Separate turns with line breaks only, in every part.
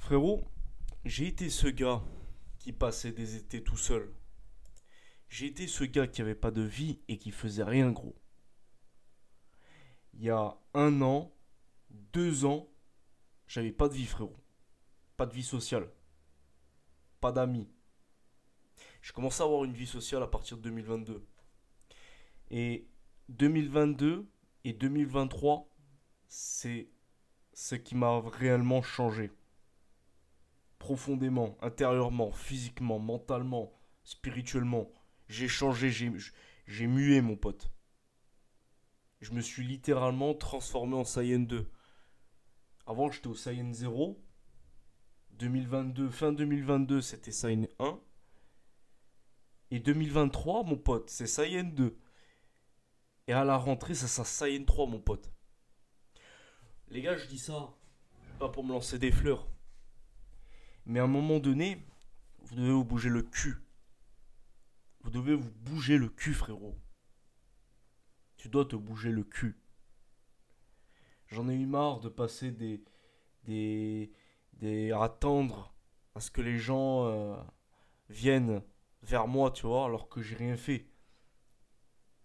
Frérot, j'ai été ce gars qui passait des étés tout seul. J'ai été ce gars qui avait pas de vie et qui faisait rien, gros. Il y a 1 an, 2 ans, j'avais pas de vie, frérot. Pas de vie sociale, pas d'amis. J'ai commencé à avoir une vie sociale à partir de 2022. Et 2022 et 2023, c'est ce qui m'a réellement changé. Profondément, intérieurement, physiquement, mentalement, spirituellement. J'ai changé, j'ai mué, mon pote. Je me suis littéralement transformé en Saiyan 2. Avant, j'étais au Saiyan 0. 2022, fin 2022, c'était Saiyan 1. Et 2023, mon pote, c'est Saiyan 2. Et à la rentrée, ça sera Saiyan 3, mon pote. Les gars, je dis ça pas pour me lancer des fleurs. Mais à un moment donné, vous devez vous bouger le cul. Vous devez vous bouger le cul, frérot. Tu dois te bouger le cul. J'en ai eu marre de passer des, à attendre à ce que les gens viennent vers moi, tu vois, alors que j'ai rien fait.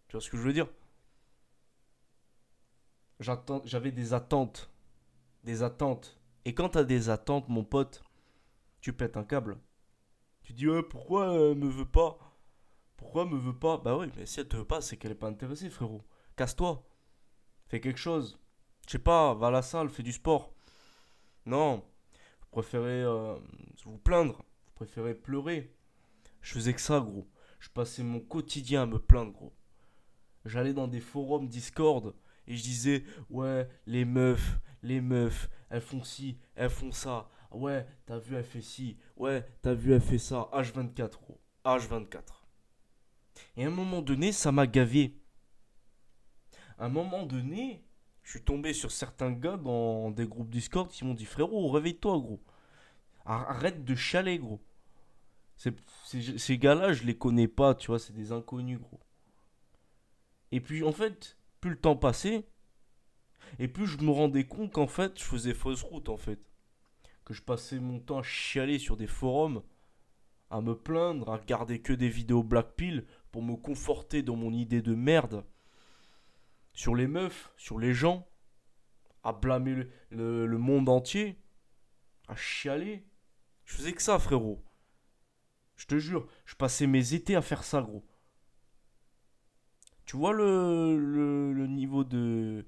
Tu vois ce que je veux dire? J'avais des attentes. Des attentes. Et quand t'as des attentes, mon pote, tu pètes un câble. Tu dis, ouais, pourquoi elle me veut pas? Pourquoi elle me veut pas? Bah oui, mais si elle te veut pas, c'est qu'elle est pas intéressée, frérot. Casse-toi. Fais quelque chose. Je sais pas, va à la salle, fais du sport. Non, vous préférez vous plaindre. Vous préférez pleurer. Je faisais que ça, gros. Je passais mon quotidien à me plaindre, gros. J'allais dans des forums Discord et je disais, ouais, les meufs, elles font ci, elles font ça. Ouais, t'as vu, elle fait ci. Ouais, t'as vu, elle fait ça. H24, gros. H24. Et à un moment donné, ça m'a gavé. À un moment donné, je suis tombé sur certains gars dans des groupes Discord qui m'ont dit, frérot, réveille-toi, gros. Arrête de chialer, gros. Ces gars-là, je les connais pas, tu vois, c'est des inconnus, gros. Et puis, en fait, plus le temps passait, et plus je me rendais compte qu'en fait, je faisais fausse route, en fait. Que je passais mon temps à chialer sur des forums, à me plaindre, à regarder que des vidéos Black Pill pour me conforter dans mon idée de merde. Sur les meufs, sur les gens, à blâmer le monde entier, à chialer. Je faisais que ça, frérot. Je te jure, je passais mes étés à faire ça, gros. Tu vois le niveau de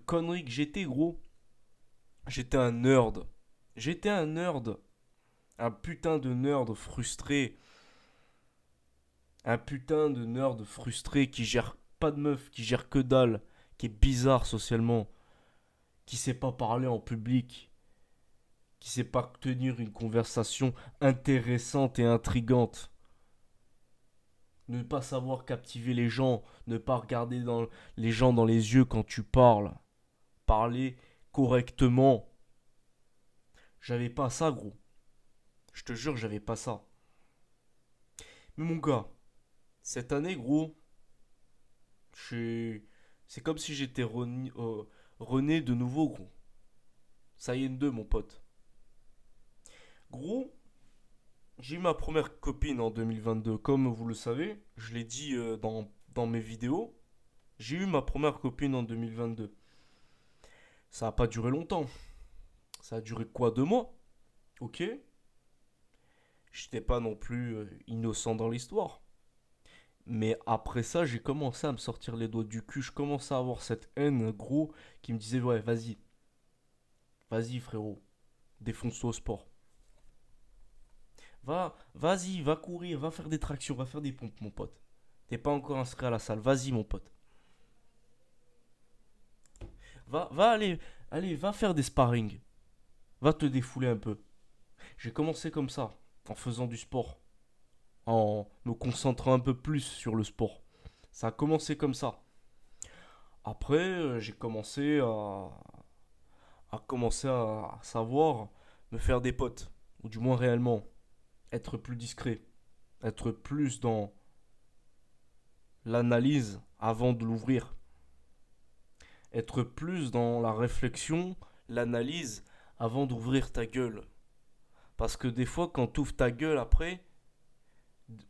conneries que j'étais, gros. J'étais un nerd. J'étais un nerd. Un putain de nerd frustré. Un putain de nerd frustré qui gère pas de meuf, qui gère que dalle, qui est bizarre socialement, qui sait pas parler en public, qui sait pas tenir une conversation intéressante et intrigante. Ne pas savoir captiver les gens, ne pas regarder les gens dans les yeux quand tu parles. Parler correctement. J'avais pas ça, gros. Je te jure, j'avais pas ça. Mais mon gars, cette année, gros, c'est comme si j'étais rené de nouveau, gros. Saiyan 2, mon pote. Gros, j'ai eu ma première copine en 2022. Comme vous le savez, je l'ai dit dans mes vidéos. J'ai eu ma première copine en 2022. Ça a pas duré longtemps. Ça a duré quoi, 2 mois? Ok. J'étais pas non plus innocent dans l'histoire. Mais après ça, j'ai commencé à me sortir les doigts du cul. Je commençais à avoir cette haine, gros, qui me disait, ouais, vas-y. Vas-y, frérot. Défonce-toi au sport. Vas-y, va courir, va faire des tractions, va faire des pompes, mon pote. T'es pas encore inscrit à la salle. Vas-y, mon pote. Va allez, va faire des sparring. Va te défouler un peu. J'ai commencé comme ça, en faisant du sport. En me concentrant un peu plus sur le sport. Ça a commencé comme ça. Après, j'ai commencé à savoir me faire des potes. Ou du moins réellement. Être plus discret. Être plus dans l'analyse avant de l'ouvrir. Être plus dans la réflexion, l'analyse avant d'ouvrir ta gueule. Parce que des fois, quand tu ouvres ta gueule après,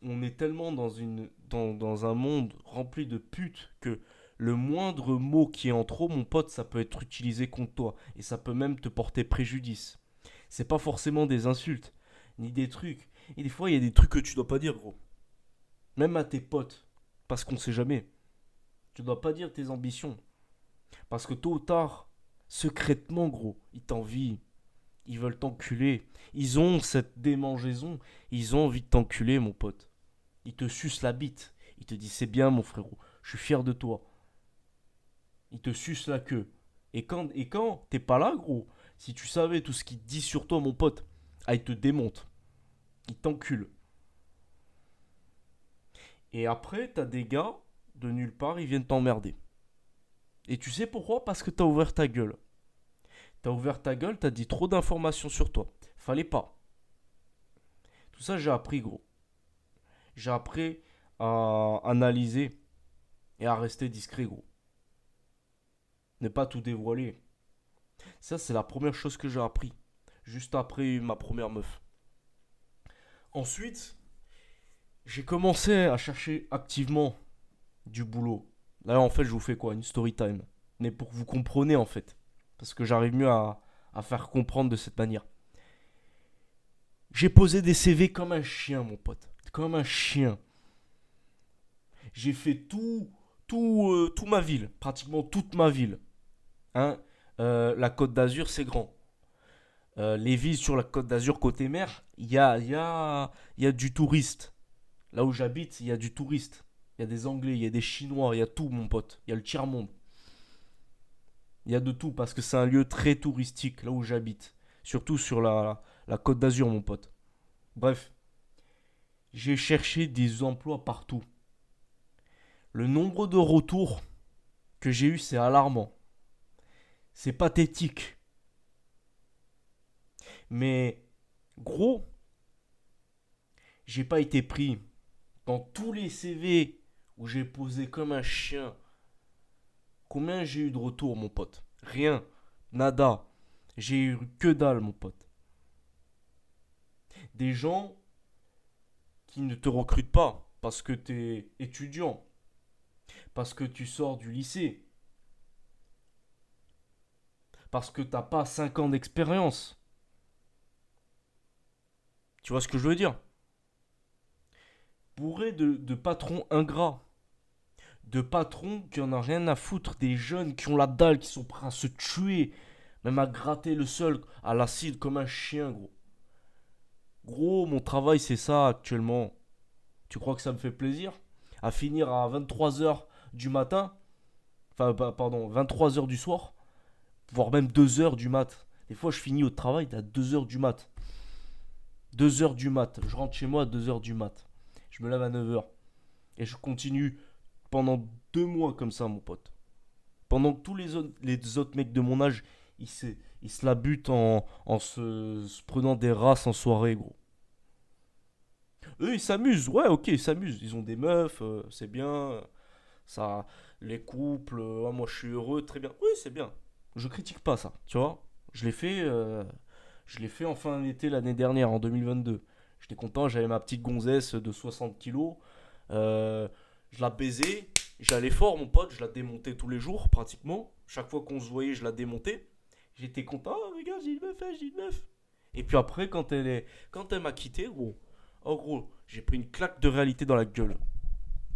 on est tellement dans un monde rempli de putes que le moindre mot qui est en trop, mon pote, ça peut être utilisé contre toi. Et ça peut même te porter préjudice. C'est pas forcément des insultes, ni des trucs. Et des fois, il y a des trucs que tu dois pas dire, gros. Même à tes potes. Parce qu'on sait jamais. Tu dois pas dire tes ambitions. Parce que tôt ou tard, secrètement, gros, ils t'envient. Ils veulent t'enculer. Ils ont cette démangeaison. Ils ont envie de t'enculer, mon pote. Ils te sucent la bite. Ils te disent c'est bien, mon frérot. Je suis fier de toi. Ils te sucent la queue. Et quand t'es pas là, gros, si tu savais tout ce qu'ils te disent sur toi, mon pote, ah, ils te démontent. Ils t'enculent. Et après, t'as des gars, de nulle part, ils viennent t'emmerder. Et tu sais pourquoi? Parce que t'as ouvert ta gueule. T'as ouvert ta gueule, t'as dit trop d'informations sur toi. Fallait pas. Tout ça, j'ai appris, gros. J'ai appris à analyser et à rester discret, gros. Ne pas tout dévoiler. Ça, c'est la première chose que j'ai appris. Juste après ma première meuf. Ensuite, j'ai commencé à chercher activement du boulot. Là, en fait, je vous fais quoi? Une story time. Mais pour que vous compreniez, en fait. Parce que j'arrive mieux à faire comprendre de cette manière. J'ai posé des CV comme un chien, mon pote. Comme un chien. J'ai fait tout ma ville. Pratiquement toute ma ville. Hein. La Côte d'Azur, c'est grand. Les villes sur la Côte d'Azur, côté mer, il y a du touriste. Là où j'habite, il y a du touriste. Il y a des Anglais, il y a des Chinois, il y a tout, mon pote. Il y a le tiers-monde. Il y a de tout parce que c'est un lieu très touristique, là où j'habite. Surtout sur la Côte d'Azur, mon pote. Bref, j'ai cherché des emplois partout. Le nombre de retours que j'ai eu, c'est alarmant. C'est pathétique. Mais, gros, j'ai pas été pris. Dans tous les CV où j'ai posé comme un chien, combien j'ai eu de retours, mon pote? Rien. Nada. J'ai eu que dalle, mon pote. Des gens qui ne te recrutent pas parce que tu es étudiant, parce que tu sors du lycée, parce que t'as pas 5 ans d'expérience. Tu vois ce que je veux dire? Bourré de patrons ingrats, de patrons qui en ont rien à foutre, des jeunes qui ont la dalle, qui sont prêts à se tuer, même à gratter le sol à l'acide comme un chien, gros. Gros, mon travail, c'est ça actuellement. Tu crois que ça me fait plaisir? À finir à 23 heures du matin, enfin, pardon, 23 heures du soir, voire même 2 heures du mat. Des fois, je finis au travail à 2 heures du mat. 2 heures du mat. Je rentre chez moi à 2 heures du mat. Je me lève à 9 heures. Et je continue pendant 2 mois comme ça, mon pote. Pendant que tous les autres mecs de mon âge, ils se la butent en se prenant des races en soirée, gros. Eux, ils s'amusent. Ouais, ok, ils s'amusent. Ils ont des meufs, c'est bien. Ça, les couples, ouais, moi je suis heureux, très bien. Oui, c'est bien. Je critique pas ça, tu vois. Je l'ai fait en fin d'été l'année dernière, en 2022. J'étais content, j'avais ma petite gonzesse de 60 kilos. Euh, je la baisais, j'allais fort, mon pote, je la démontais tous les jours, pratiquement. Chaque fois qu'on se voyait, je la démontais. J'étais content, oh, regarde, j'ai une meuf, hein, j'ai une meuf. Et puis après, quand elle m'a quitté, gros, oh gros, j'ai pris une claque de réalité dans la gueule.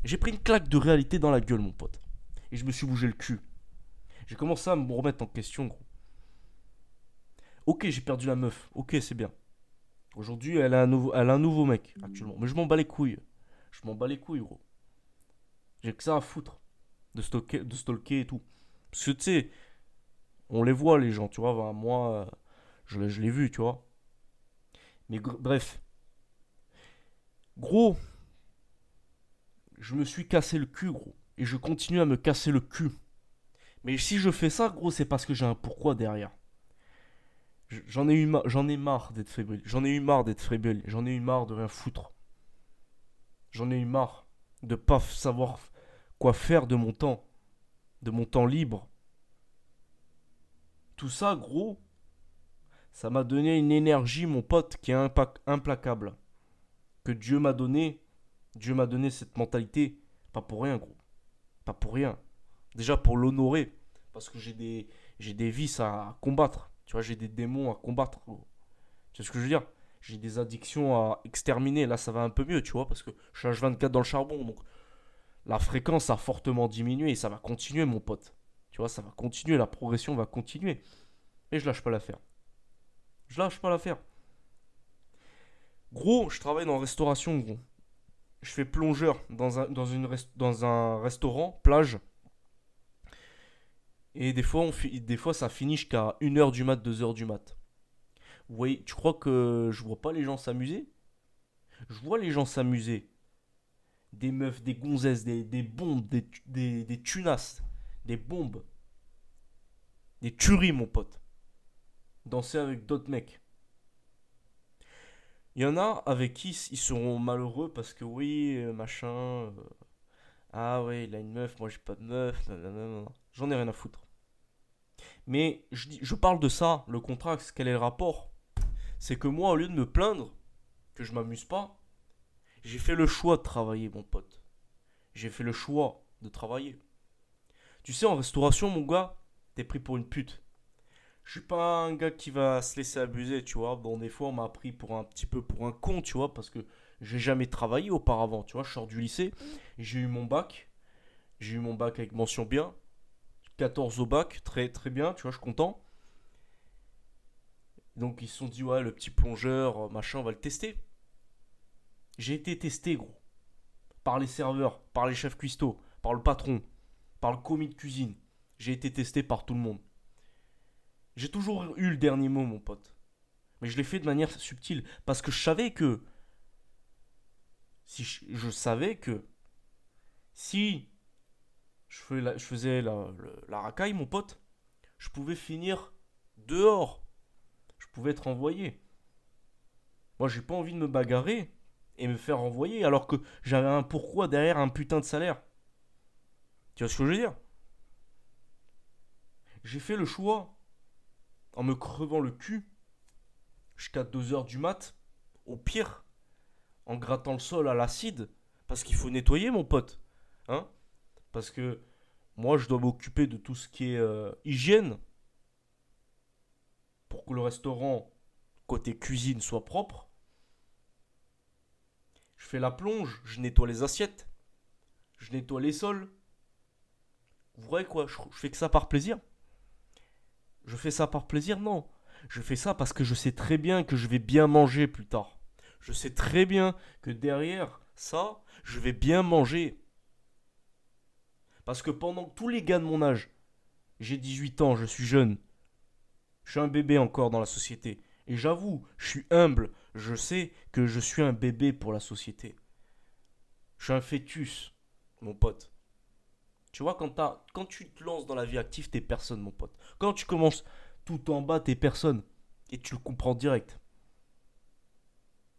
J'ai pris une claque de réalité dans la gueule, mon pote. Et je me suis bougé le cul. J'ai commencé à me remettre en question, gros. Ok, j'ai perdu la meuf. Ok, c'est bien. Aujourd'hui, elle a un nouveau mec, actuellement. Mais je m'en bats les couilles. Je m'en bats les couilles, gros. J'ai que ça à foutre. De stalker et tout. Parce que, tu sais, on les voit, les gens, tu vois. Enfin, moi, je l'ai vu, tu vois. Mais bref. Gros, je me suis cassé le cul, gros. Et je continue à me casser le cul. Mais si je fais ça, gros, c'est parce que j'ai un pourquoi derrière. J'en ai marre d'être fébrile. J'en ai eu marre d'être fébrile. J'en ai eu marre de rien foutre. J'en ai eu marre de pas savoir quoi faire de mon temps libre. Tout ça, gros, Ça m'a donné une énergie, mon pote, qui est implacable. Que Dieu m'a donné. Dieu m'a donné cette mentalité. Pas pour rien, gros. Pas pour rien. Déjà pour l'honorer. Parce que j'ai des vices à combattre. Tu vois, j'ai des démons à combattre, gros. Tu vois ce que je veux dire? J'ai des addictions à exterminer. Là, ça va un peu mieux, tu vois, parce que je suis H24 dans le charbon. Donc, la fréquence a fortement diminué et ça va continuer, mon pote. Tu vois, ça va continuer. La progression va continuer. Et je lâche pas l'affaire. Je lâche pas l'affaire. Gros, je travaille dans la restauration, gros. Je fais plongeur dans un restaurant, plage. Et des fois ça finit jusqu'à 1h du mat, 2h du mat. Oui, tu crois que je vois pas les gens s'amuser? Je vois les gens s'amuser. Des meufs, des gonzesses, des bombes, des tunasses, des bombes, des tueries, mon pote. Danser avec d'autres mecs. Il y en a avec qui ils seront malheureux parce que oui, machin. Ah ouais, il a une meuf, moi j'ai pas de meuf. Nanana. J'en ai rien à foutre. Mais je parle de ça, le contrat, quel est le rapport? C'est que moi, au lieu de me plaindre que je m'amuse pas, j'ai fait le choix de travailler, mon pote. J'ai fait le choix de travailler. Tu sais, en restauration, mon gars, t'es pris pour une pute. Je suis pas un gars qui va se laisser abuser, tu vois. Bon, des fois, on m'a pris pour un petit peu pour un con, tu vois, parce que j'ai jamais travaillé auparavant, tu vois. Je sors du lycée, j'ai eu mon bac. J'ai eu mon bac avec mention bien. 14 au bac, très très bien, tu vois, je suis content. Donc ils se sont dit, ouais, le petit plongeur, machin, on va le tester. J'ai été testé, gros. Par les serveurs, par les chefs cuistots, par le patron, par le commis de cuisine. J'ai été testé par tout le monde. J'ai toujours eu le dernier mot, mon pote. Mais je l'ai fait de manière subtile. Parce que je savais que. Si je savais que. Si je faisais la racaille, mon pote, je pouvais finir dehors. Je pouvais être envoyé. Moi, j'ai pas envie de me bagarrer et me faire renvoyer alors que j'avais un pourquoi derrière un putain de salaire. Tu vois ce que je veux dire? J'ai fait le choix en me crevant le cul jusqu'à 2h du mat, au pire, en grattant le sol à l'acide, parce qu'il faut nettoyer, mon pote. Hein? Parce que moi, je dois m'occuper de tout ce qui est hygiène pour que le restaurant, côté cuisine, soit propre. Je fais la plonge, je nettoie les assiettes, je nettoie les sols. Vous voyez quoi? Je fais que ça par plaisir? Je fais ça par plaisir? Non. Je fais ça parce que je sais très bien que je vais bien manger plus tard. Je sais très bien que derrière ça, je vais bien manger. Parce que pendant que tous les gars de mon âge, j'ai 18 ans, je suis jeune, je suis un bébé encore dans la société. Et j'avoue, je suis humble, je sais que je suis un bébé pour la société. Je suis un fœtus, mon pote. Tu vois, quand tu te lances dans la vie active, t'es personne, mon pote. Quand tu commences tout en bas, t'es personne. Et tu le comprends direct.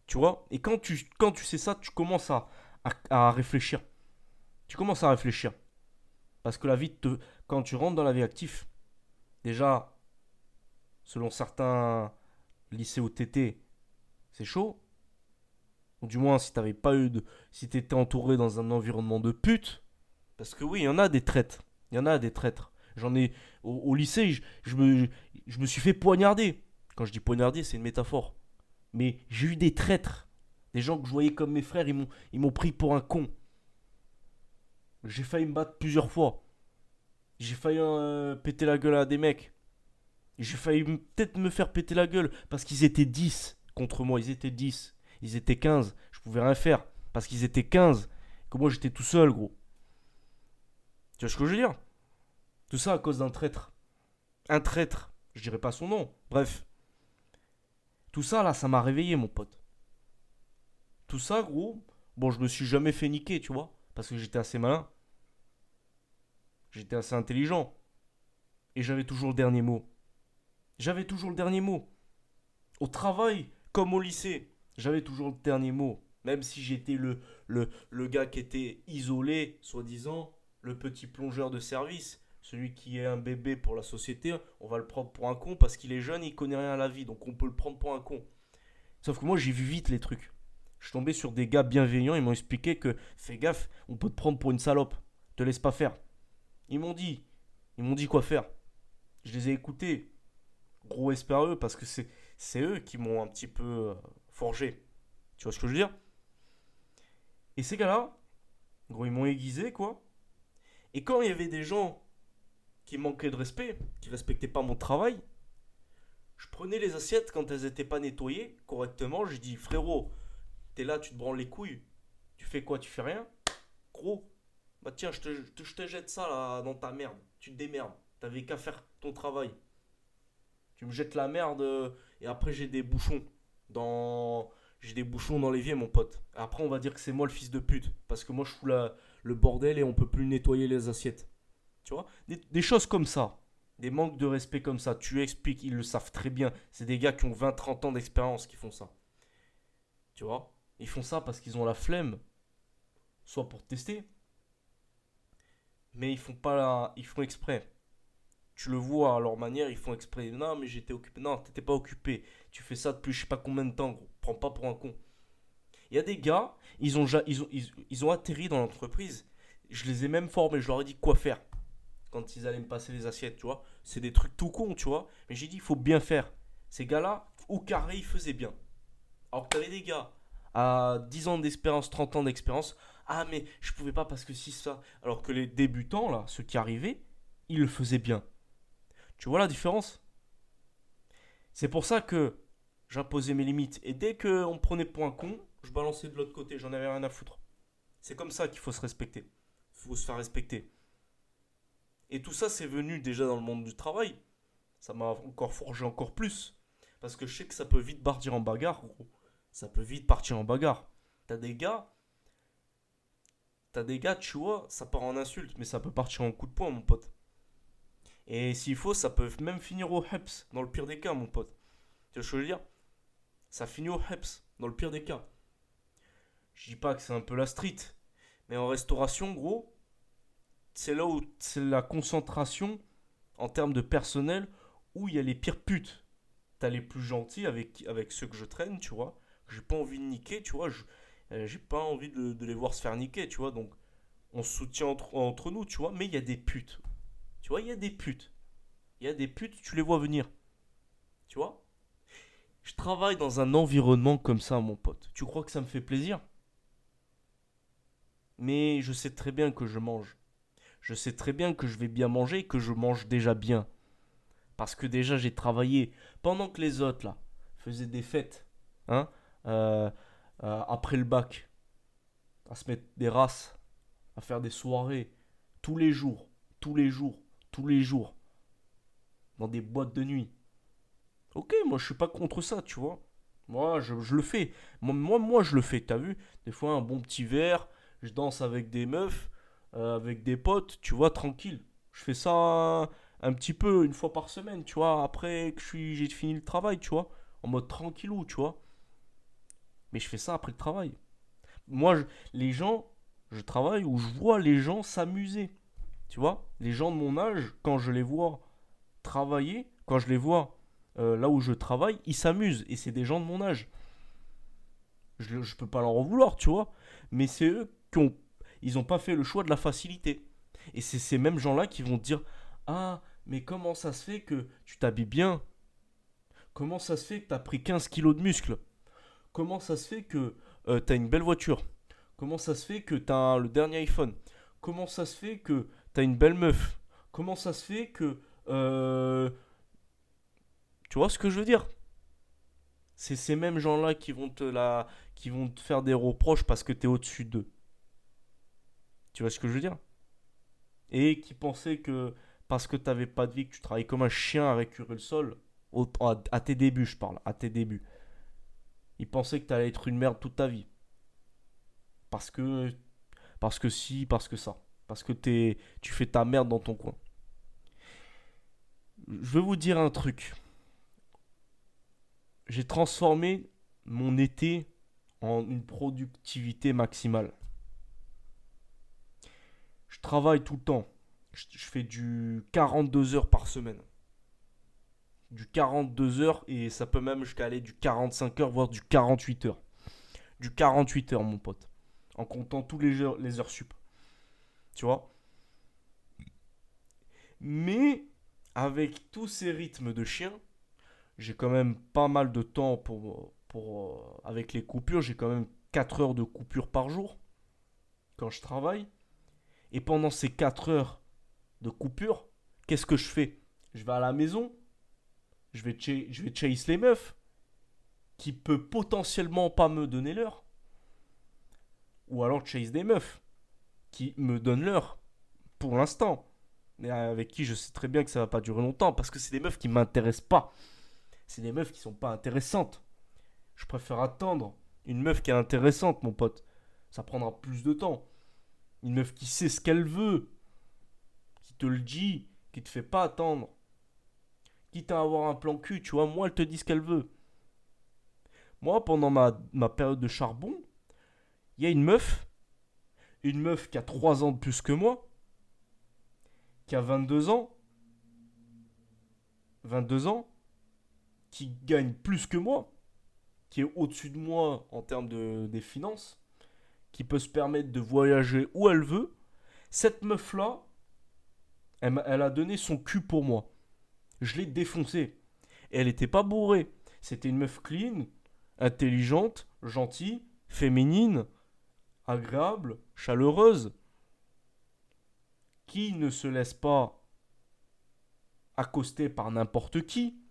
Tu vois? Et quand tu sais ça, tu commences à réfléchir. Tu commences à réfléchir. Parce que quand tu rentres dans la vie active, déjà, selon certains lycées ou TT, c'est chaud. Ou du moins, si t'avais pas eu de. Si t'étais entouré dans un environnement de putes. Parce que oui, il y en a des traîtres. Il y en a des traîtres. J'en ai. Au lycée, je me suis fait poignarder. Quand je dis poignarder, c'est une métaphore. Mais j'ai eu des traîtres. Des gens que je voyais comme mes frères, ils m'ont pris pour un con. J'ai failli me battre plusieurs fois. J'ai failli péter la gueule à des mecs. J'ai failli peut-être me faire péter la gueule parce qu'ils étaient 10 contre moi. Ils étaient 10. Ils étaient 15. Je pouvais rien faire parce qu'ils étaient 15. Que moi j'étais tout seul, gros. Tu vois ce que je veux dire? Tout ça à cause d'un traître. Un traître. Je dirais pas son nom. Bref. Tout ça là, ça m'a réveillé, mon pote. Tout ça, gros. Bon, je me suis jamais fait niquer, tu vois. Parce que j'étais assez malin. J'étais assez intelligent. Et j'avais toujours le dernier mot. J'avais toujours le dernier mot. Au travail, comme au lycée, j'avais toujours le dernier mot. Même si j'étais le gars qui était isolé, soi-disant, le petit plongeur de service. Celui qui est un bébé pour la société, on va le prendre pour un con parce qu'il est jeune et il connaît rien à la vie. Donc on peut le prendre pour un con. Sauf que moi, j'ai vu vite les trucs. Je suis tombé sur des gars bienveillants. Ils m'ont expliqué que fais gaffe, on peut te prendre pour une salope. Te laisse pas faire. Ils m'ont dit. Ils m'ont dit quoi faire. Je les ai écoutés. Gros respect à eux parce que c'est eux qui m'ont un petit peu forgé. Tu vois ce que je veux dire? Et ces gars-là, gros, ils m'ont aiguisé, quoi. Et quand il y avait des gens qui manquaient de respect, qui respectaient pas mon travail, je prenais les assiettes quand elles étaient pas nettoyées correctement. Je dis, frérot, t'es là, tu te branles les couilles. Tu fais quoi? Tu fais rien? Gros, bah tiens, je te jette ça là dans ta merde. Tu te démerdes. T'avais qu'à faire ton travail. Tu me jettes la merde et après j'ai des bouchons dans j'ai des bouchons dans l'évier, mon pote. Après on va dire que c'est moi le fils de pute parce que moi je fous le bordel et on peut plus nettoyer les assiettes. Tu vois, des choses comme ça. Des manques de respect comme ça, tu expliques, ils le savent très bien. C'est des gars qui ont 20 30 ans d'expérience qui font ça. Tu vois? Ils font ça parce qu'ils ont la flemme, soit pour tester, mais ils font pas ils font exprès. Tu le vois à leur manière, ils font exprès. Non, mais j'étais occupé. Non, t'étais pas occupé. Tu fais ça depuis je sais pas combien de temps, gros. Prends pas pour un con. Il y a des gars, ils ont atterri dans l'entreprise. Je les ai même formés. Je leur ai dit quoi faire quand ils allaient me passer les assiettes, tu vois. C'est des trucs tout cons, tu vois. Mais j'ai dit, il faut bien faire. Ces gars-là, au carré, ils faisaient bien. Alors que t'avais des gars à 10 ans d'expérience, 30 ans d'expérience. Ah, mais je pouvais pas parce que si ça. Alors que les débutants, là, ceux qui arrivaient, ils le faisaient bien. Tu vois la différence? C'est pour ça que j'imposais mes limites. Et dès qu'on me prenait pour un con, je balançais de l'autre côté. J'en avais rien à foutre. C'est comme ça qu'il faut se respecter. Il faut se faire respecter. Et tout ça, c'est venu déjà dans le monde du travail. Ça m'a encore forgé encore plus. Parce que je sais que ça peut vite partir en bagarre, gros. Ça peut vite partir en bagarre. T'as des gars, t'as des gars, tu vois, ça part en insulte, mais ça peut partir en coup de poing, mon pote. Et s'il faut, ça peut même finir au HEPS, dans le pire des cas, mon pote. Tu vois ce que je veux dire? Ça finit au HEPS, dans le pire des cas. Je dis pas que c'est un peu la street, mais en restauration, gros, c'est là où c'est la concentration en termes de personnel où il y a les pires putes. T'as les plus gentils avec ceux que je traîne, tu vois. J'ai pas envie de niquer, tu vois. J'ai pas envie de les voir se faire niquer, tu vois. Donc, on se soutient entre nous, tu vois. Mais il y a des putes. Tu vois, il y a des putes. Il y a des putes, tu les vois venir. Tu vois? Je travaille dans un environnement comme ça, mon pote. Tu crois que ça me fait plaisir? Mais je sais très bien que je mange. Je sais très bien que je vais bien manger et que je mange déjà bien. Parce que déjà, j'ai travaillé pendant que les autres, là, faisaient des fêtes. Hein, euh, après le bac. À se mettre des races. À faire des soirées. Tous les jours. Tous les jours. Tous les jours. Dans des boîtes de nuit. Ok, moi je suis pas contre ça, tu vois. Moi je le fais. Moi je le fais, t'as vu? Des fois un bon petit verre, je danse avec des meufs, avec des potes, tu vois, tranquille. Je fais ça un petit peu, une fois par semaine, tu vois, après que j'ai fini le travail, tu vois. En mode tranquillou, tu vois. Mais je fais ça après le travail. Moi, les gens, je travaille où je vois les gens s'amuser. Tu vois, les gens de mon âge, quand je les vois travailler, quand je les vois là où je travaille, ils s'amusent. Et c'est des gens de mon âge. Je peux pas leur en vouloir, tu vois. Mais c'est eux qui ont. Ils ont pas fait le choix de la facilité. Et c'est ces mêmes gens-là qui vont te dire: Ah, mais comment ça se fait que tu t'habilles bien? Comment ça se fait que tu as pris 15 kilos de muscles? Comment ça se fait que tu as une belle voiture? Comment ça se fait que tu as le dernier iPhone? Comment ça se fait que tu as une belle meuf? Comment ça se fait que. Tu vois ce que je veux dire? C'est ces mêmes gens-là qui vont te faire des reproches parce que tu es au-dessus d'eux. Tu vois ce que je veux dire? Et qui pensaient que parce que t'avais pas de vie, que tu travaillais comme un chien à récurer le sol, à tes débuts, je parle, à tes débuts. Ils pensaient que t'allais être une merde toute ta vie. Parce que, parce que si, parce que ça. Parce que tu fais ta merde dans ton coin. Je vais vous dire un truc. J'ai transformé mon été en une productivité maximale. Je travaille tout le temps. Je fais du 42 heures par semaine. Du 42 heures et ça peut même jusqu'à aller du 45 heures, voire du 48 heures. Du 48 heures, mon pote. En comptant tous les heures sup. Tu vois. Mais avec tous ces rythmes de chien, j'ai quand même pas mal de temps avec les coupures. J'ai quand même 4 heures de coupure par jour quand je travaille. Et pendant ces 4 heures de coupure, qu'est-ce que je fais? Je vais à la maison, je vais chase les meufs qui peut potentiellement pas me donner l'heure. Ou alors chase des meufs qui me donnent l'heure pour l'instant. Mais avec qui je sais très bien que ça va pas durer longtemps parce que c'est des meufs qui m'intéressent pas. C'est des meufs qui sont pas intéressantes. Je préfère attendre une meuf qui est intéressante, mon pote. Ça prendra plus de temps. Une meuf qui sait ce qu'elle veut, qui te le dit, qui te fait pas attendre. Quitte à avoir un plan cul, tu vois, moi elle te dit ce qu'elle veut. Moi, pendant ma période de charbon, il y a une meuf qui a 3 ans de plus que moi, qui a 22 ans, 22 ans, qui gagne plus que moi, qui est au-dessus de moi en termes des finances, qui peut se permettre de voyager où elle veut. Cette meuf-là, elle a donné son cul pour moi. Je l'ai défoncée. Et elle n'était pas bourrée. C'était une meuf clean, intelligente, gentille, féminine, agréable, chaleureuse, qui ne se laisse pas accoster par n'importe qui,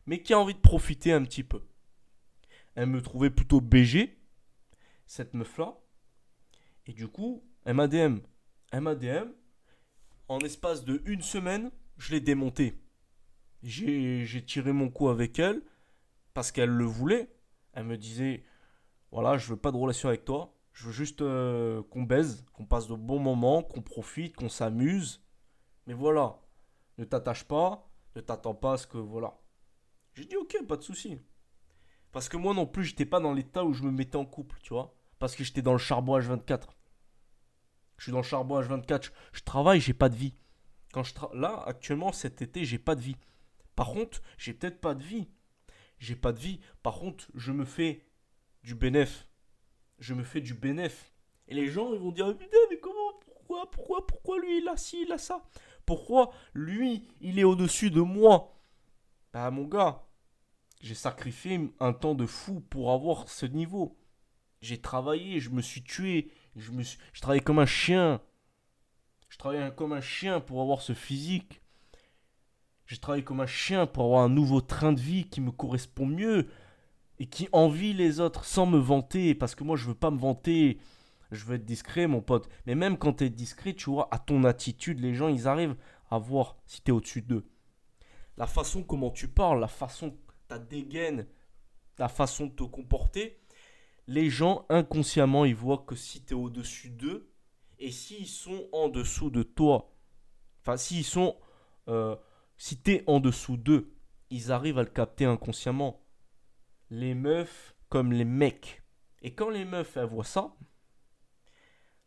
mais qui a envie de profiter un petit peu. Elle me trouvait plutôt BG, cette meuf-là, et du coup, elle m'a DM. Elle m'a DM, en espace de une semaine, je l'ai démontée. J'ai tiré mon coup avec elle, parce qu'elle le voulait. Elle me disait, voilà, je veux pas de relation avec toi, je veux juste qu'on baise, qu'on passe de bons moments, qu'on profite, qu'on s'amuse. Mais voilà, ne t'attache pas, ne t'attends pas à ce que, voilà. J'ai dit ok, pas de souci. Parce que moi non plus, j'étais pas dans l'état où je me mettais en couple, tu vois. Parce que j'étais dans le charbon H24. Je suis dans le charbon H24, je travaille, j'ai pas de vie. Là, actuellement, cet été, j'ai pas de vie. Par contre, j'ai peut-être pas de vie. J'ai pas de vie. Par contre, je me fais du bénéf. Je me fais du bénéf. Et les gens, ils vont dire, putain, mais comment, pourquoi lui, il a ci, il a ça? Pourquoi lui, il est au-dessus de moi? Bah, mon gars, j'ai sacrifié un temps de fou pour avoir ce niveau. J'ai travaillé, je me suis tué, je travaillais comme un chien. Je travaillais comme un chien pour avoir ce physique. J'ai travaillé comme un chien pour avoir un nouveau train de vie qui me correspond mieux et qui envie les autres sans me vanter. Parce que moi, je veux pas me vanter. Je veux être discret, mon pote. Mais même quand tu es discret, tu vois, à ton attitude, les gens, ils arrivent à voir si tu es au-dessus d'eux. La façon comment tu parles, la façon, ta dégaine, la façon de te comporter, les gens, inconsciemment, ils voient que si tu es au-dessus d'eux et s'ils sont en dessous de toi, enfin, euh, si tu es en dessous d'eux, ils arrivent à le capter inconsciemment. Les meufs comme les mecs. Et quand les meufs, elles voient ça,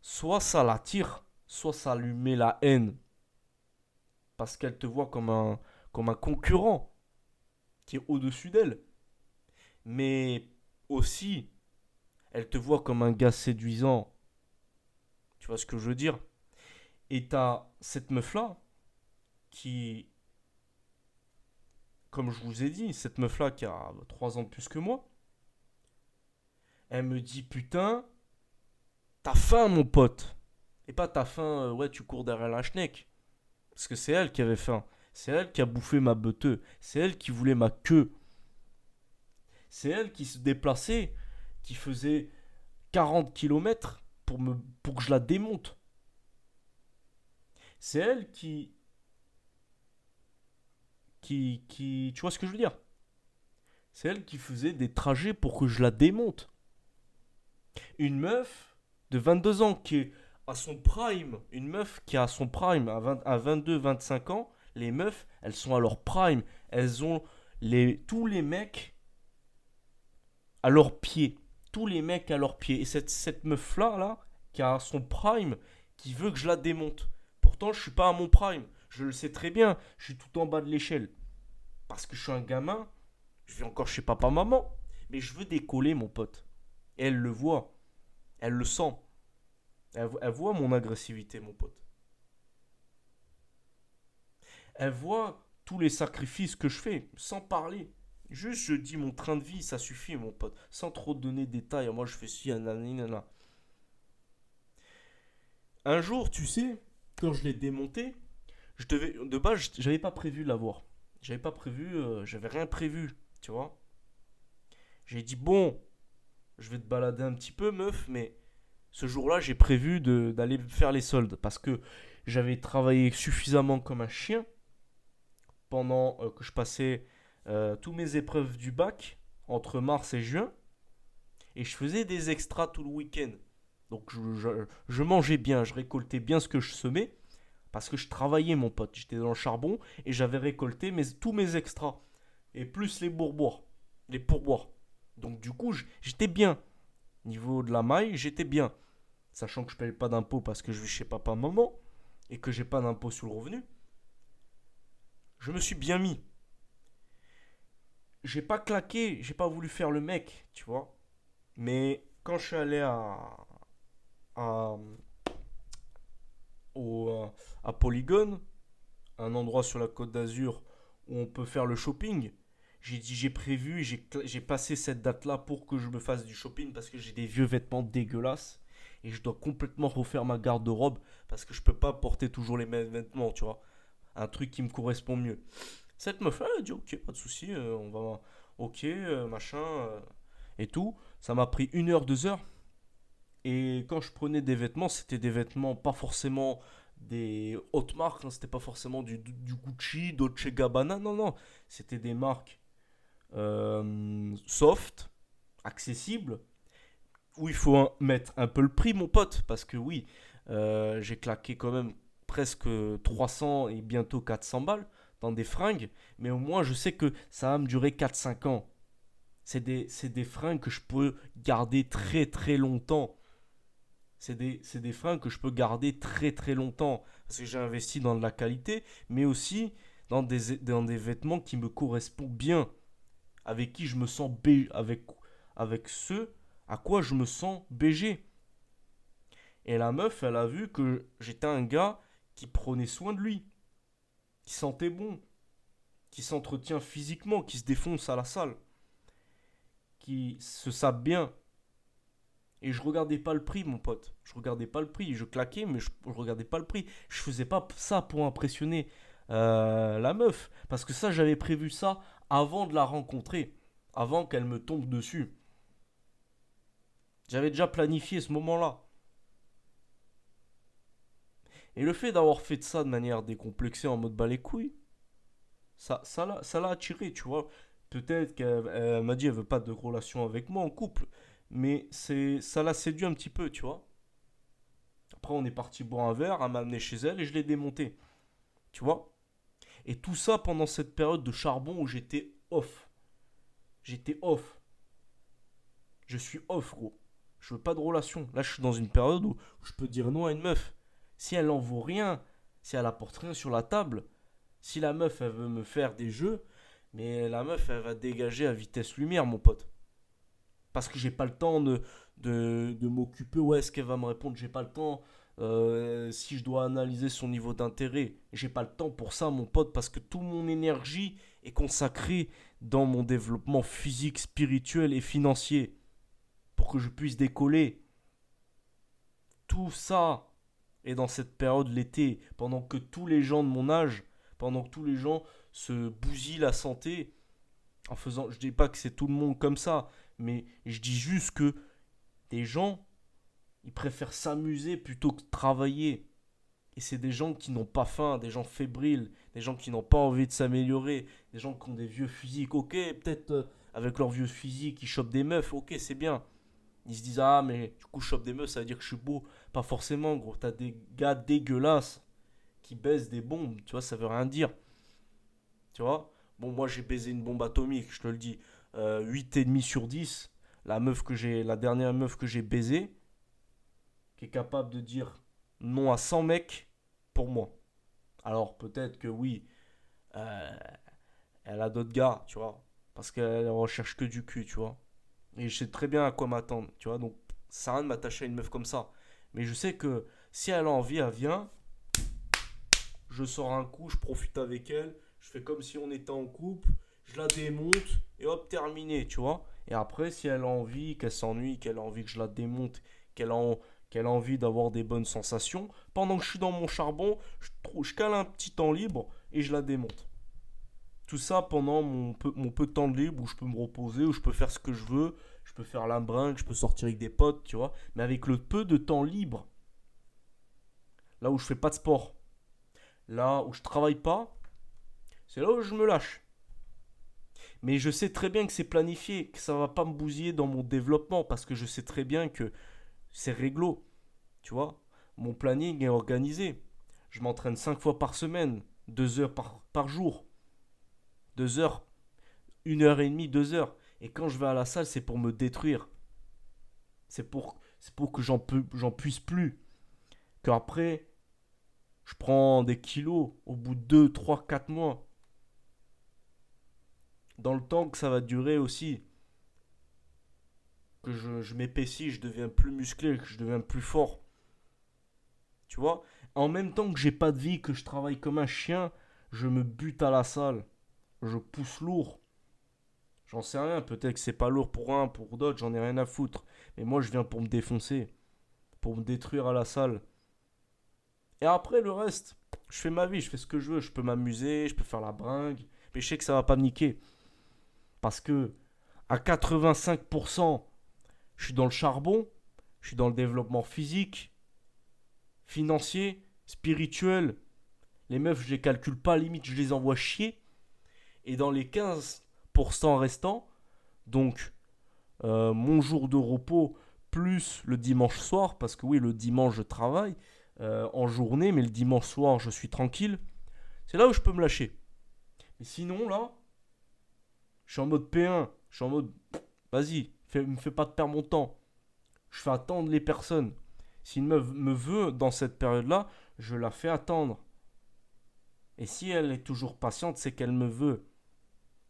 soit ça l'attire, soit ça lui met la haine. Parce qu'elles te voient comme un concurrent qui est au-dessus d'elle. Mais aussi, elles te voient comme un gars séduisant. Tu vois ce que je veux dire? Et t'as cette meuf-là qui, comme je vous ai dit, cette meuf-là qui a 3 ans de plus que moi, elle me dit putain, t'as faim mon pote. Et pas t'as faim, ouais tu cours derrière la schneck. Parce que c'est elle qui avait faim. C'est elle qui a bouffé ma beuteux. C'est elle qui voulait ma queue. C'est elle qui se déplaçait, qui faisait 40 kilomètres pour que je la démonte. C'est elle tu vois ce que je veux dire? C'est elle qui faisait des trajets pour que je la démonte. Une meuf de 22 ans qui est à son prime, une meuf qui est à son prime à 22-25 ans, les meufs, elles sont à leur prime. Elles ont tous les mecs à leurs pieds. Tous les mecs à leurs pieds. Et cette meuf-là, là, qui a son prime, qui veut que je la démonte. Pourtant, je suis pas à mon prime. Je le sais très bien. Je suis tout en bas de l'échelle. Parce que je suis un gamin. Je vis encore chez papa-maman. Mais je veux décoller, mon pote. Et elle le voit. Elle le sent. Elle voit mon agressivité, mon pote. Elle voit tous les sacrifices que je fais, sans parler. Juste, je dis mon train de vie, ça suffit, mon pote. Sans trop donner de détails. Moi, je fais ci, nanana. Un jour, tu sais, quand je l'ai démonté, de base, j'avais pas prévu l'avoir. J'avais pas prévu, j'avais rien prévu, tu vois. J'ai dit, bon, je vais te balader un petit peu, meuf, mais ce jour-là, j'ai prévu d'aller faire les soldes parce que j'avais travaillé suffisamment comme un chien pendant que je passais tous mes épreuves du bac entre mars et juin et je faisais des extras tout le week-end. Donc je mangeais bien, je récoltais bien ce que je semais parce que je travaillais, mon pote. J'étais dans le charbon et j'avais récolté tous mes extras et plus les pourboires. Donc du coup, j'étais bien. Niveau de la maille, j'étais bien. Sachant que je ne paye pas d'impôt parce que je vis chez papa-maman et que j'ai pas d'impôt sur le revenu. Je me suis bien mis. J'ai pas claqué, j'ai pas voulu faire le mec, tu vois. Mais quand je suis allé à, à Polygone, un endroit sur la côte d'Azur où on peut faire le shopping, j'ai dit j'ai prévu, j'ai passé cette date-là pour que je me fasse du shopping parce que j'ai des vieux vêtements dégueulasses et je dois complètement refaire ma garde-robe parce que je peux pas porter toujours les mêmes vêtements, tu vois. Un truc qui me correspond mieux. Cette meuf là, elle a dit ok, pas de souci, on va, ok, machin et tout. Ça m'a pris 1 heure, 2 heures. Et quand je prenais des vêtements, c'était des vêtements pas forcément des hautes marques, hein, c'était pas forcément du Gucci, Dolce Gabbana, non, non. C'était des marques soft, accessibles, où il faut mettre un peu le prix, mon pote, parce que oui, j'ai claqué quand même presque 300 et bientôt 400 balles dans des fringues, mais au moins je sais que ça va me durer 4 5 ans. C'est des fringues que je peux garder très très longtemps. C'est des fringues que je peux garder très très longtemps. Parce que j'ai investi dans de la qualité, mais aussi dans des vêtements qui me correspondent bien. Avec qui je me sens avec ceux à quoi je me sens BG. Et la meuf, elle a vu que j'étais un gars qui prenait soin de lui, qui sentait bon, qui s'entretient physiquement, qui se défonce à la salle, qui se sape bien. Et je regardais pas le prix, mon pote. Je regardais pas le prix. Je claquais, mais je regardais pas le prix. Je faisais pas ça pour impressionner la meuf. Parce que ça, j'avais prévu ça avant de la rencontrer. Avant qu'elle me tombe dessus. J'avais déjà planifié ce moment-là. Et le fait d'avoir fait ça de manière décomplexée en mode bas les couilles, ça l'a attiré, tu vois. Peut-être qu'elle m'a dit elle veut pas de relation avec moi en couple. Mais ça l'a séduit un petit peu, tu vois. Après, on est parti boire un verre, elle m'a amené chez elle et je l'ai démonté. Tu vois. Et tout ça pendant cette période de charbon où j'étais off. J'étais off. Je suis off, gros. Je veux pas de relation. Là, je suis dans une période où je peux dire non à une meuf. Si elle en vaut rien, si elle apporte rien sur la table, si la meuf, elle veut me faire des jeux, mais la meuf, elle va dégager à vitesse lumière, mon pote. Parce que j'ai pas le temps de m'occuper. Ouais, est-ce qu'elle va me répondre? J'ai pas le temps. Si je dois analyser son niveau d'intérêt, j'ai pas le temps pour ça, mon pote, parce que toute mon énergie est consacrée dans mon développement physique, spirituel et financier pour que je puisse décoller. Tout ça est dans cette période l'été, pendant que tous les gens de mon âge, pendant que tous les gens se bousillent la santé, en faisant, je dis pas que c'est tout le monde comme ça, mais je dis juste que des gens, ils préfèrent s'amuser plutôt que travailler. Et c'est des gens qui n'ont pas faim, des gens fébriles, des gens qui n'ont pas envie de s'améliorer, des gens qui ont des vieux physiques. Ok, peut-être avec leur vieux physique, ils chopent des meufs, ok, c'est bien. Ils se disent, ah, mais du coup, je chope des meufs, ça veut dire que je suis beau. Pas forcément, gros. T'as des gars dégueulasses qui baissent des bombes, tu vois, ça veut rien dire. Tu vois. Bon, moi, j'ai baisé une bombe atomique, je te le dis. 8,5 sur 10. La dernière meuf que j'ai baisée, qui est capable de dire non à 100 mecs pour moi. Alors peut-être que oui, euh, elle a d'autres gars, tu vois. Parce qu'elle recherche que du cul, tu vois. Et je sais très bien à quoi m'attendre, tu vois. Donc ça sert à rien de m'attacher à une meuf comme ça. Mais je sais que si elle a envie, elle vient. Je sors un coup, je profite avec elle. Je fais comme si on était en couple. Je la démonte et hop, terminé, tu vois. Et après, si elle a envie, qu'elle s'ennuie, qu'elle a envie que je la démonte, qu'elle a, qu'elle a envie d'avoir des bonnes sensations, pendant que je suis dans mon charbon, je cale un petit temps libre et je la démonte. Tout ça pendant mon peu de temps de libre où je peux me reposer, où je peux faire ce que je veux, je peux faire la bringue, je peux sortir avec des potes, tu vois. Mais avec le peu de temps libre, là où je fais pas de sport, là où je travaille pas, c'est là où je me lâche. Mais je sais très bien que c'est planifié, que ça va pas me bousiller dans mon développement parce que je sais très bien que c'est réglo, tu vois. Mon planning est organisé. Je m'entraîne 5 fois par semaine, 2 heures par jour, 2 heures, 1 heure et demie, 2 heures. Et quand je vais à la salle, c'est pour me détruire. C'est pour que j'en puisse plus. Qu'après, je prends des kilos au bout de 2, 3, 4 mois. Dans le temps que ça va durer aussi. Que je m'épaissis, je deviens plus musclé, que je deviens plus fort. Tu vois. En même temps que j'ai pas de vie, que je travaille comme un chien, je me bute à la salle. Je pousse lourd. J'en sais rien, peut-être que c'est pas lourd pour un, pour d'autres, j'en ai rien à foutre. Mais moi, je viens pour me défoncer, pour me détruire à la salle. Et après, le reste, je fais ma vie, je fais ce que je veux. Je peux m'amuser, je peux faire la bringue. Mais je sais que ça va pas me niquer. Parce que, à 85%, je suis dans le charbon, je suis dans le développement physique, financier, spirituel. Les meufs, je les calcule pas, limite, je les envoie chier. Et dans les 15% restants, donc mon jour de repos plus le dimanche soir, parce que oui, le dimanche je travaille en journée, mais le dimanche soir je suis tranquille, c'est là où je peux me lâcher. Mais sinon, là, je suis en mode P1, je suis en mode vas-y, me fais pas de perdre mon temps. Je fais attendre les personnes. Si une meuf me veut dans cette période-là, je la fais attendre. Et si elle est toujours patiente, c'est qu'elle me veut.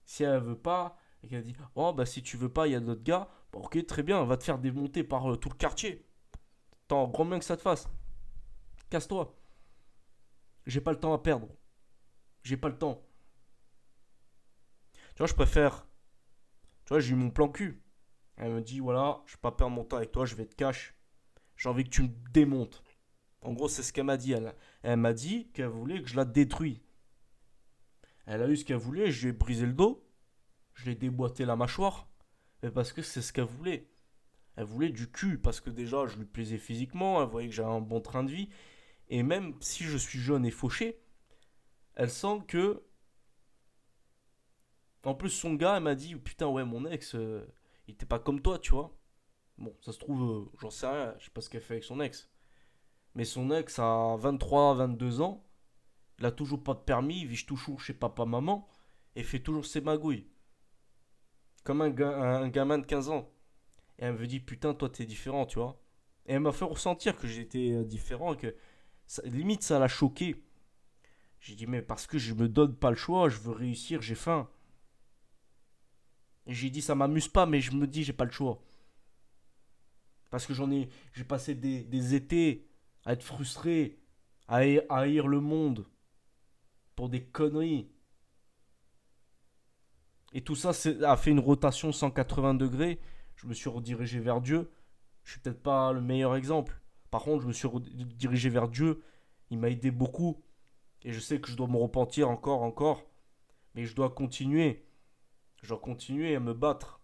Si elle veut pas, et qu'elle dit oh bah si tu veux pas, il y a d'autres gars, bah, ok très bien, va te faire démonter par tout le quartier. Tant grand bien que ça te fasse. Casse-toi. J'ai pas le temps à perdre. J'ai pas le temps. Tu vois, je préfère. Tu vois, j'ai eu mon plan cul. Elle me dit voilà, je vais pas perdre mon temps avec toi, je vais te cash. J'ai envie que tu me démontes. En gros, c'est ce qu'elle m'a dit. Elle m'a dit qu'elle voulait que je la détruise. Elle a eu ce qu'elle voulait, je lui ai brisé le dos, je lui ai déboîté la mâchoire. Mais parce que c'est ce qu'elle voulait. Elle voulait du cul parce que déjà je lui plaisais physiquement, elle voyait que j'avais un bon train de vie. Et même si je suis jeune et fauché, elle sent que. En plus, son gars, elle m'a dit putain, ouais, mon ex, il était pas comme toi, tu vois. Bon, ça se trouve, j'en sais rien, je sais pas ce qu'elle fait avec son ex. Mais son ex a 23, 22 ans, il a toujours pas de permis, il vit toujours chez papa-maman et fait toujours ses magouilles. Comme un gamin de 15 ans. Et elle me dit putain, toi t'es différent, tu vois. Et elle m'a fait ressentir que j'étais différent et que limite ça l'a choqué. J'ai dit mais parce que je me donne pas le choix, je veux réussir, j'ai faim. Et j'ai dit ça m'amuse pas mais je me dis j'ai pas le choix. Parce que j'ai passé des étés à être frustré, à haïr le monde pour des conneries. Et tout ça a fait une rotation 180 degrés. Je me suis redirigé vers Dieu. Je suis peut-être pas le meilleur exemple. Par contre, je me suis redirigé vers Dieu. Il m'a aidé beaucoup. Et je sais que je dois me repentir encore, encore. Mais je dois continuer. Je dois continuer à me battre.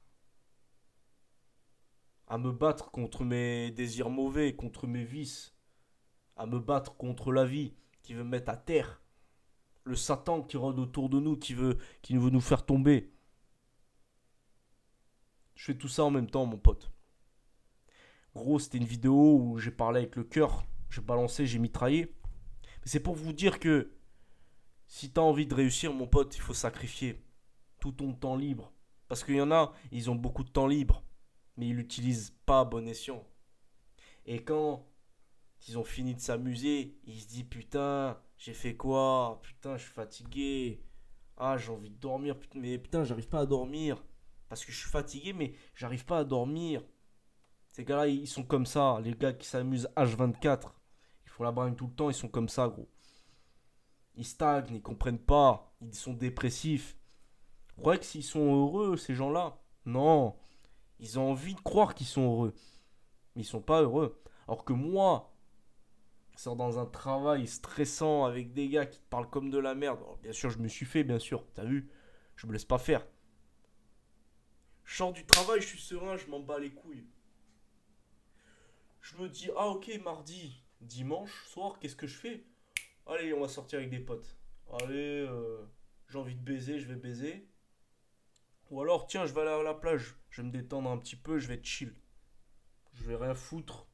À me battre contre mes désirs mauvais, contre mes vices. À me battre contre la vie qui veut me mettre à terre. Le Satan qui rôde autour de nous, qui veut nous faire tomber. Je fais tout ça en même temps, mon pote. Gros, c'était une vidéo où j'ai parlé avec le cœur. J'ai balancé, j'ai mitraillé. C'est pour vous dire que si t'as envie de réussir, mon pote, il faut sacrifier tout ton temps libre. Parce qu'il y en a, ils ont beaucoup de temps libre, mais ils l'utilisent pas à bon escient. Et quand Ils ont fini de s'amuser. Ils se disent putain, j'ai fait quoi? Putain, je suis fatigué. Ah, j'ai envie de dormir. Mais putain, j'arrive pas à dormir. Parce que je suis fatigué, mais j'arrive pas à dormir. Ces gars-là, ils sont comme ça. Les gars qui s'amusent H24. Ils font la bringue tout le temps, ils sont comme ça, gros. Ils stagnent, ils comprennent pas. Ils sont dépressifs. Vous croyez que s'ils sont heureux, ces gens-là? Non. Ils ont envie de croire qu'ils sont heureux. Mais ils sont pas heureux. Alors que moi, je sors dans un travail stressant avec des gars qui te parlent comme de la merde. Alors, bien sûr, je me suis fait, bien sûr. T'as vu? Je me laisse pas faire. Je sors du travail, je suis serein, je m'en bats les couilles. Je me dis, ah ok, mardi, dimanche soir, qu'est-ce que je fais? Allez, on va sortir avec des potes. Allez, j'ai envie de baiser, je vais baiser. Ou alors, tiens, je vais aller à la plage. Je vais me détendre un petit peu, je vais être chill. Je vais rien foutre.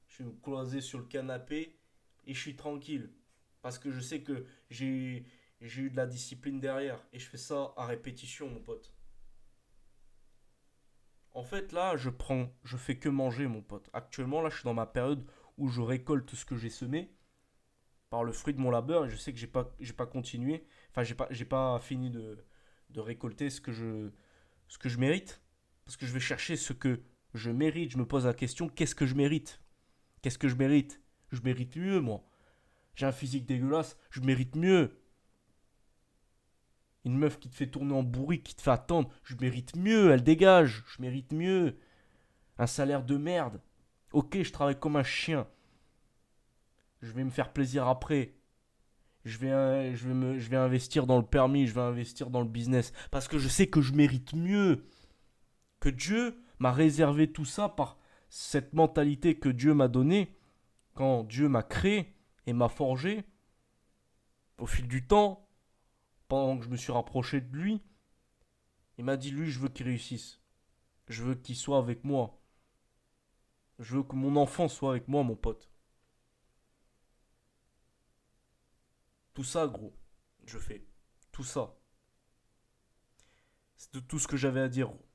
Je vais me cloiser sur le canapé et je suis tranquille. Parce que je sais que j'ai eu de la discipline derrière. Et je fais ça à répétition, mon pote. En fait, là, je fais que manger, mon pote. Actuellement, là, je suis dans ma période où je récolte ce que j'ai semé par le fruit de mon labeur et je sais que j'ai pas continué. Enfin, j'ai pas fini de récolter ce que je mérite. Parce que je vais chercher ce que je mérite. Je me pose la question, qu'est-ce que je mérite? Qu'est-ce que je mérite? Je mérite mieux, moi. J'ai un physique dégueulasse, je mérite mieux. Une meuf qui te fait tourner en bourrique, qui te fait attendre, je mérite mieux, elle dégage, je mérite mieux. Un salaire de merde. Ok, je travaille comme un chien. Je vais me faire plaisir après. Je vais investir dans le permis, je vais investir dans le business. Parce que je sais que je mérite mieux. Que Dieu m'a réservé tout ça par cette mentalité que Dieu m'a donnée quand Dieu m'a créé et m'a forgé au fil du temps, pendant que je me suis rapproché de lui. Il m'a dit, lui, je veux qu'il réussisse. Je veux qu'il soit avec moi. Je veux que mon enfant soit avec moi, mon pote. Tout ça, gros, je fais. Tout ça. C'est tout ce que j'avais à dire, gros.